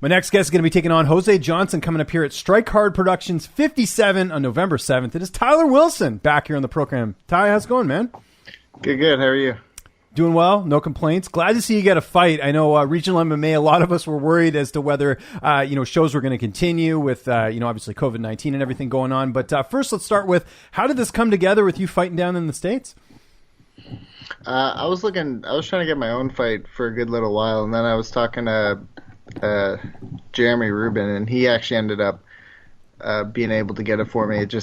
My next guest is going to be taking on Jose Johnson coming up here at Strikehard Productions 57 on November 7th. It is Tyler Wilson back here on the program. Ty, how's it going, man? Good. How are you? Doing well, no complaints. Glad to see you get a fight. I know regional MMA, a lot of us were worried as to whether, shows were going to continue with, obviously COVID-19 and everything going on. But first, let's start with, how did this come together with you fighting down in the States? I was trying to get my own fight for a good little while, and then I was talking to Jeremy Rubin, and he actually ended up being able to get it for me. It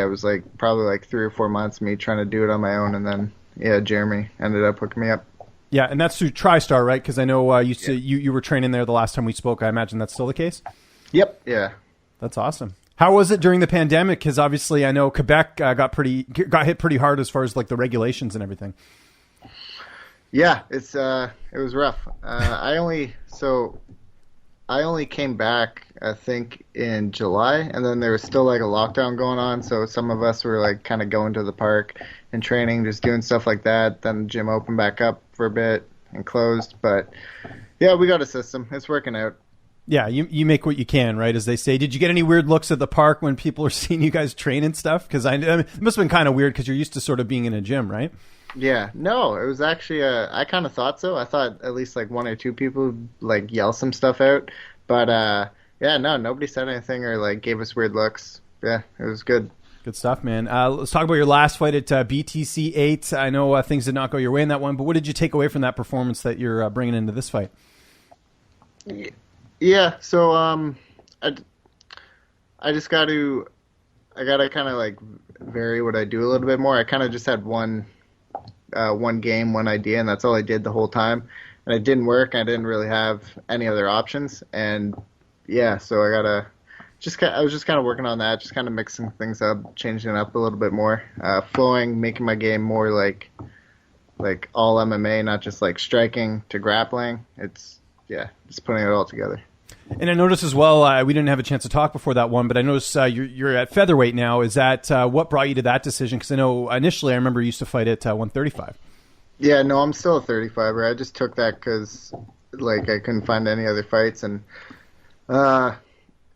was probably 3 or 4 months of me trying to do it on my own, and then Jeremy ended up hooking me up. Yeah, and that's through Tristar, right? Because I know you were training there the last time we spoke. I imagine that's still the case? Yep, yeah. That's awesome. How was it during the pandemic? Because obviously I know Quebec got hit pretty hard as far as the regulations and everything. Yeah, it was rough. I only came back, I think, in July, and then there was still a lockdown going on, so some of us were kind of going to the park and training, just doing stuff like that. Then the gym opened back up for a bit and closed, but yeah, we got a system. It's working out. Yeah, you make what you can, right, as they say. Did you get any weird looks at the park when people are seeing you guys train and stuff? Because it must have been kind of weird because you're used to sort of being in a gym, right? Yeah, no, it was actually, I kind of thought so. I thought at least 1 or 2 people yell some stuff out. But nobody said anything or gave us weird looks. Yeah, it was good. Good stuff, man. Let's talk about your last fight at BTC 8. I know things did not go your way in that one, but what did you take away from that performance that you're bringing into this fight? Yeah, so I gotta kind of vary what I do a little bit more. I kind of just had one game, one idea, and that's all I did the whole time. And it didn't work. I didn't really have any other options, and so I was just kind of working on that, just kind of mixing things up, changing it up a little bit more, flowing, making my game more like all MMA, not just striking to grappling. It's just putting it all together. And I noticed as well, we didn't have a chance to talk before that one, but I noticed you're at featherweight now. Is that what brought you to that decision? Because I know initially I remember you used to fight at 135. Yeah, no, I'm still a 35er. I just took that because I couldn't find any other fights, and one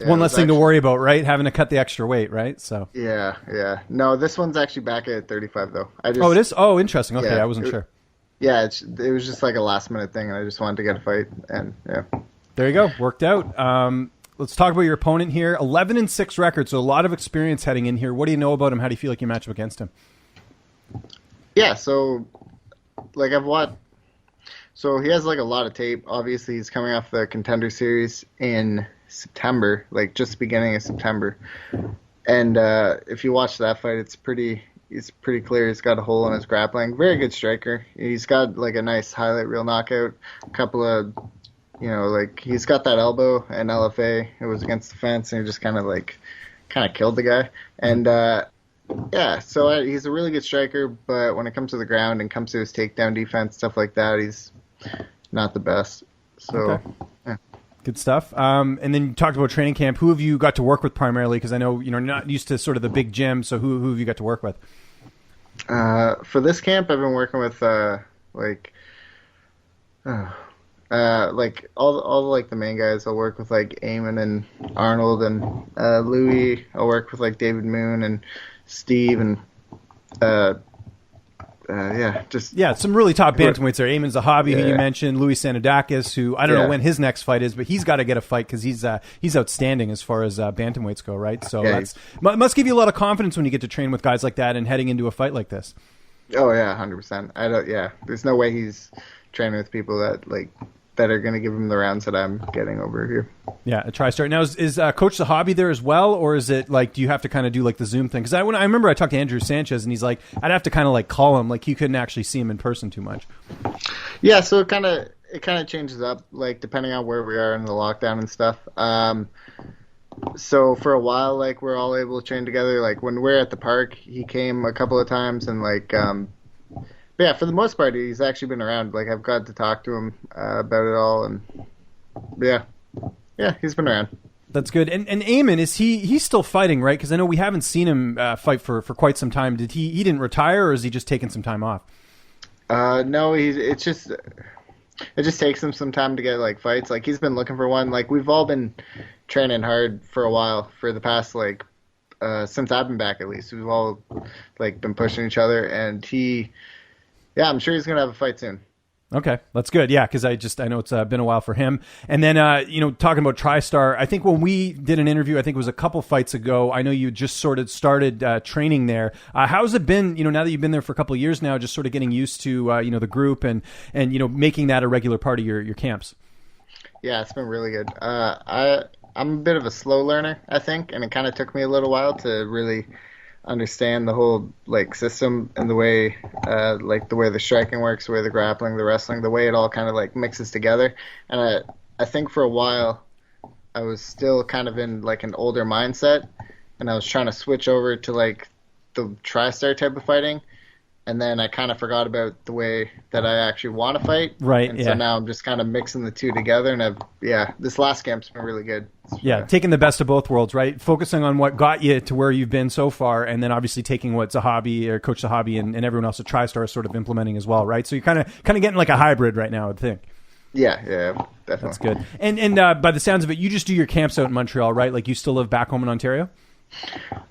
less thing to worry about, right? Having to cut the extra weight, right? So yeah. No, this one's actually back at 35 though. It is. Oh, interesting. Okay, I wasn't sure. Yeah, it was just a last minute thing, and I just wanted to get a fight, and yeah. There you go. Worked out. Let's talk about your opponent here. 11-6 record, so a lot of experience heading in here. What do you know about him? How do you feel like you match up against him? Yeah, so I've watched. So he has a lot of tape. Obviously, he's coming off the Contender Series in September, just the beginning of September. And if you watch that fight, it's pretty clear he's got a hole in his grappling. Very good striker. He's got a nice highlight reel knockout. A couple of, he's got that elbow and LFA. It was against the fence, and he just kind of killed the guy. And so he's a really good striker, but when it comes to the ground and comes to his takedown defense, stuff like that, he's not the best. So, okay. Yeah. Good stuff. And then you talked about training camp. Who have you got to work with primarily? Because I know you're not used to sort of the big gym, so who have you got to work with? For this camp, I've been working with all the main guys. I'll work with Eamon and Arnold and Louis. I'll work with David Moon and Steve and some really top bantamweights there. Eamon's the hobby who you mentioned. Louis Sanadakis, who I don't know when his next fight is, but he's got to get a fight because he's outstanding as far as bantamweights go, right? So that's must give you a lot of confidence when you get to train with guys like that and heading into a fight like this. Oh yeah, 100%. There's no way he's training with people that are going to give him the rounds that I'm getting over here. Yeah, a Tristar. Now, is Coach the hobby there as well, or is it do you have to kind of do the Zoom thing? Because I remember I talked to Andrew Sanchez, and he's like, I'd have to kind of call him, he couldn't actually see him in person too much. Yeah, so it kind of changes up, depending on where we are in the lockdown and stuff. So for a while, we're all able to train together. When we're at the park, he came a couple of times, and but yeah, for the most part, he's actually been around. I've got to talk to him about it all, and yeah, he's been around. That's good. And Eamon, he's still fighting, right? Because I know we haven't seen him fight for quite some time. Did he didn't retire, or is he just taking some time off? No, it's just it just takes him some time to get like fights. Like he's been looking for one. Like we've all been training hard for a while for the past like since I've been back at least. We've all like been pushing each other, and I'm sure he's gonna have a fight soon. Okay, that's good. Yeah, because I know it's been a while for him. And then, talking about Tristar, I think when we did an interview, I think it was a couple fights ago, I know you just sort of started training there. How's it been, now that you've been there for a couple of years now, just sort of getting used to, the group and making that a regular part of your camps? Yeah, it's been really good. I'm a bit of a slow learner, I think, and it kind of took me a little while to really understand the whole like system and the way the striking works, the way the grappling, the wrestling, the way it all kind of like mixes together. And I think for a while I was still kind of in like an older mindset, and I was trying to switch over to like the Tristar type of fighting, and then I kind of forgot about the way that I actually want to fight. Right. And so now I'm just kind of mixing the two together, and this last camp's been really good. Taking the best of both worlds, right? Focusing on what got you to where you've been so far, and then obviously taking what Zahabi or Coach Zahabi and everyone else at TriStar is sort of implementing as well, right? So you're kind of getting like a hybrid right now, I would think. Yeah, definitely. That's good. And by the sounds of it, you just do your camps out in Montreal, right? Like you still live back home in Ontario?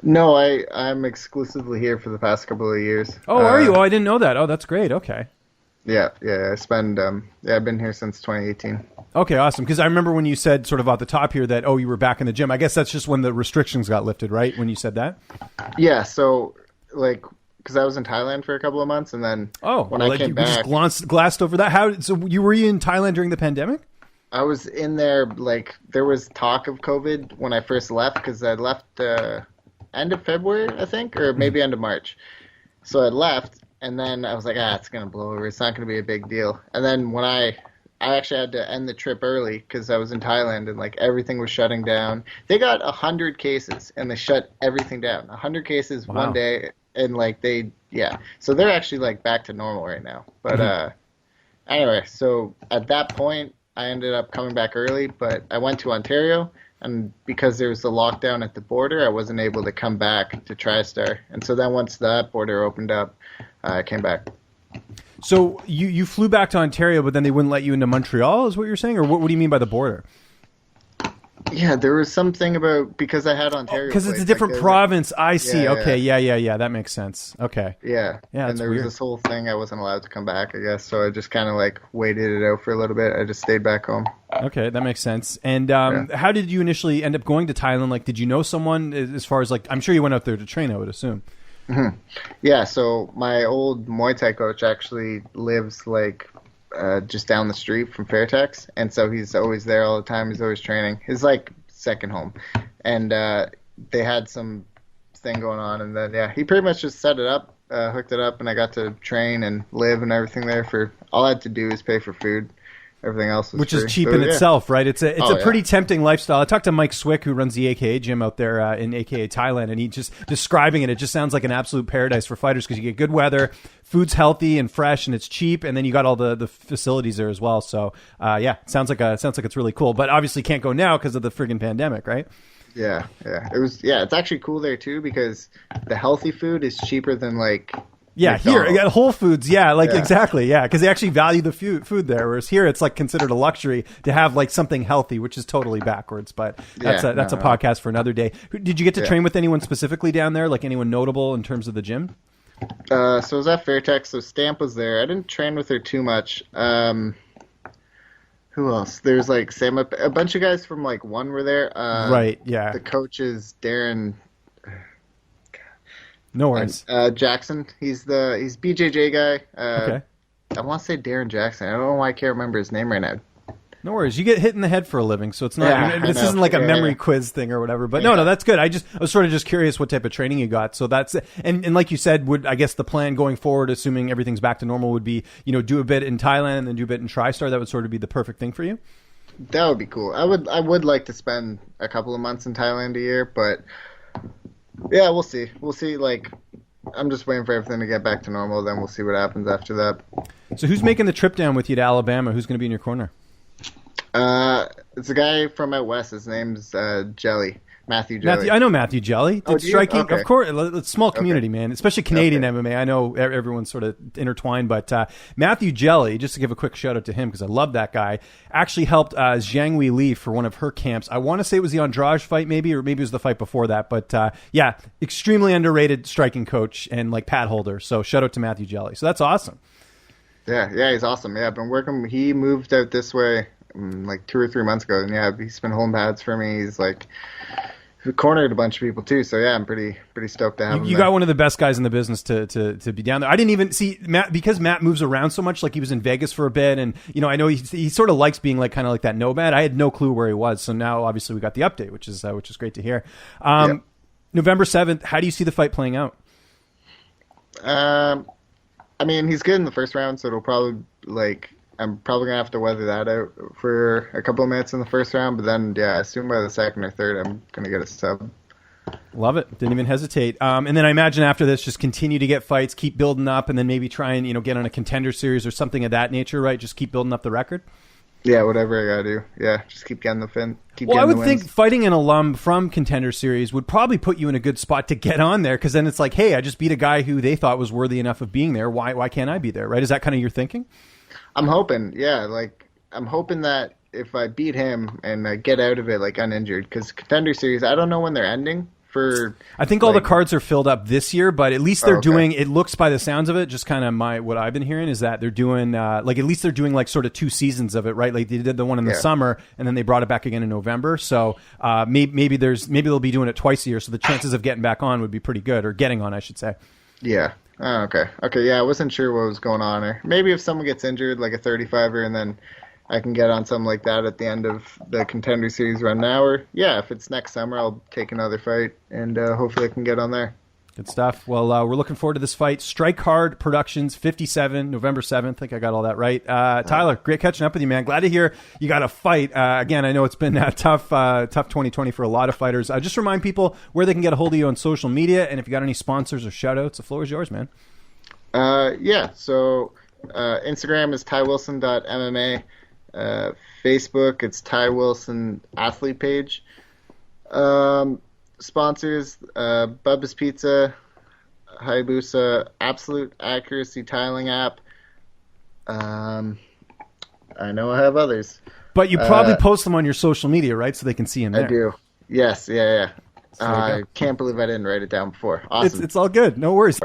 No, I'm exclusively here for the past couple of years. Oh, are you? Oh, I didn't know that. Oh, that's great. Okay. Yeah. I spend. I've been here since 2018. Okay, awesome. Because I remember when you said sort of at the top here that you were back in the gym. I guess that's just when the restrictions got lifted, right? When you said that. Yeah. So like, because I was in Thailand for a couple of months, and then when I came back, you just glanced over that. So were you in Thailand during the pandemic? I was in there, like, there was talk of COVID when I first left, because I left end of February, I think, or maybe end of March. So I left, and then I was like, it's going to blow over. It's not going to be a big deal. And then when I actually had to end the trip early because I was in Thailand, and, like, everything was shutting down. They got 100 cases, and they shut everything down. 100 cases one day, and, like, So they're actually, like, back to normal right now. But anyway, so at that point, I ended up coming back early, but I went to Ontario, and because there was the lockdown at the border, I wasn't able to come back to TriStar. And so then once that border opened up, I came back. So you flew back to Ontario, but then they wouldn't let you into Montreal, is what you're saying? Or what do you mean by the border? Yeah, there was something about, because I had Ontario. Because it's a different province. I see. Okay. Yeah. That makes sense. Okay. Yeah. And there was this whole thing. I wasn't allowed to come back, I guess. So I just kind of like waited it out for a little bit. I just stayed back home. Okay. That makes sense. And how did you initially end up going to Thailand? Like, did you know someone as far as like, I'm sure you went out there to train, I would assume. Mm-hmm. Yeah. So my old Muay Thai coach actually lives like just down the street from Fairtex, and so he's always there all the time. He's always training. His like second home, and they had some thing going on, and then he pretty much just set it up, hooked it up, and I got to train and live and everything there. For all I had to do is pay for food. Everything else was which free. Is cheap in itself, right? It's a pretty tempting lifestyle. I talked to Mike Swick, who runs the AKA gym out there in AKA Thailand, and he just describing it. It just sounds like an absolute paradise for fighters because you get good weather, food's healthy and fresh, and it's cheap, and then you got all the facilities there as well. So sounds like it's really cool. But obviously can't go now because of the friggin' pandemic, right? Yeah. It was. Yeah, it's actually cool there too because the healthy food is cheaper than like. Yeah, McDonald's. Here, Whole Foods, exactly, because they actually value the food there, whereas here it's like considered a luxury to have like something healthy, which is totally backwards, but that's a podcast for another day. Did you get to train with anyone specifically down there, like anyone notable in terms of the gym? So I was at Fairtex, so Stamp was there. I didn't train with her too much. Who else? There's like Sam, a bunch of guys from like One were there. Right, yeah. The coach is Darren... No worries. Jackson, he's BJJ guy. Okay. I want to say Darren Jackson. I don't know why I can't remember his name right now. No worries. You get hit in the head for a living, so it's not. This isn't like a memory quiz thing or whatever. But no, that's good. I was sort of just curious what type of training you got. So that's and like you said, I guess the plan going forward, assuming everything's back to normal, would be do a bit in Thailand and then do a bit in TriStar. That would sort of be the perfect thing for you. That would be cool. I would like to spend a couple of months in Thailand a year, but. Yeah, we'll see. Like, I'm just waiting for everything to get back to normal. Then we'll see what happens after that. So who's making the trip down with you to Alabama? Who's going to be in your corner? It's a guy from out west. His name's Jelly. Matthew Jelly. I know Matthew Jelly. Did Striking, okay. Of course. It's a small community, man, especially Canadian MMA. I know everyone's sort of intertwined, but Matthew Jelly, just to give a quick shout out to him because I love that guy, actually helped Zhang Wei Li for one of her camps. I want to say it was the Andrade fight, maybe, or maybe it was the fight before that. But yeah, extremely underrated striking coach and like pad holder. So shout out to Matthew Jelly. So that's awesome. Yeah, he's awesome. Yeah, I've been working. He moved out this way like 2 or 3 months ago, and yeah, he's been holding pads for me. He's like cornered a bunch of people too, so yeah, I'm pretty stoked to have him. You got one of the best guys in the business to be down there. I didn't even see Matt because Matt moves around so much. Like he was in Vegas for a bit, and I know he sort of likes being like kind of like that nomad. I had no clue where he was, so now obviously we got the update, which is great to hear. November 7th. How do you see the fight playing out? I mean, he's good in the first round, so it'll probably I'm probably gonna have to weather that out for a couple of minutes in the first round, but then I assume by the second or third I'm gonna get a sub. Love it. Didn't even hesitate. And then I imagine after this, just continue to get fights, keep building up, and then maybe try and get on a contender series or something of that nature, right? Just keep building up the record. Yeah, whatever I gotta do. Yeah, just keep getting the fin. I would think fighting an alum from Contender Series would probably put you in a good spot to get on there, because then it's like, hey, I just beat a guy who they thought was worthy enough of being there. Why can't I be there, right? Is that kind of your thinking? I'm hoping, I'm hoping that if I beat him and I get out of it uninjured, because Contender Series, I don't know when they're ending. I think all the cards are filled up this year, but at least they're doing. It looks by the sounds of it, just kind of what I've been hearing is that they're doing at least they're doing sort of 2 seasons of it, right? Like they did the one in the summer, and then they brought it back again in November. So maybe they'll be doing it twice a year, so the chances of getting back on would be pretty good, or getting on, I should say. Yeah. Oh, okay. Yeah, I wasn't sure what was going on, or maybe if someone gets injured, like a 35er, and then I can get on something like that at the end of the Contender Series run now. Or, if it's next summer, I'll take another fight, and hopefully I can get on there. Good stuff. Well, we're looking forward to this fight. Strikehard Productions, 57, November 7th. I think I got all that right. Tyler, great catching up with you, man. Glad to hear you got a fight. Again, I know it's been tough 2020 for a lot of fighters. Just remind people where they can get a hold of you on social media, and if you got any sponsors or shout-outs, the floor is yours, man. So Instagram is tywilson.mma. Facebook, it's Ty Wilson Athlete Page. Sponsors, Bubba's Pizza, Hayabusa, Absolute Accuracy Tiling app. I know I have others. But you probably post them on your social media, right? So they can see them there. I do. Yes, yeah. I can't believe I didn't write it down before. Awesome. It's all good. No worries.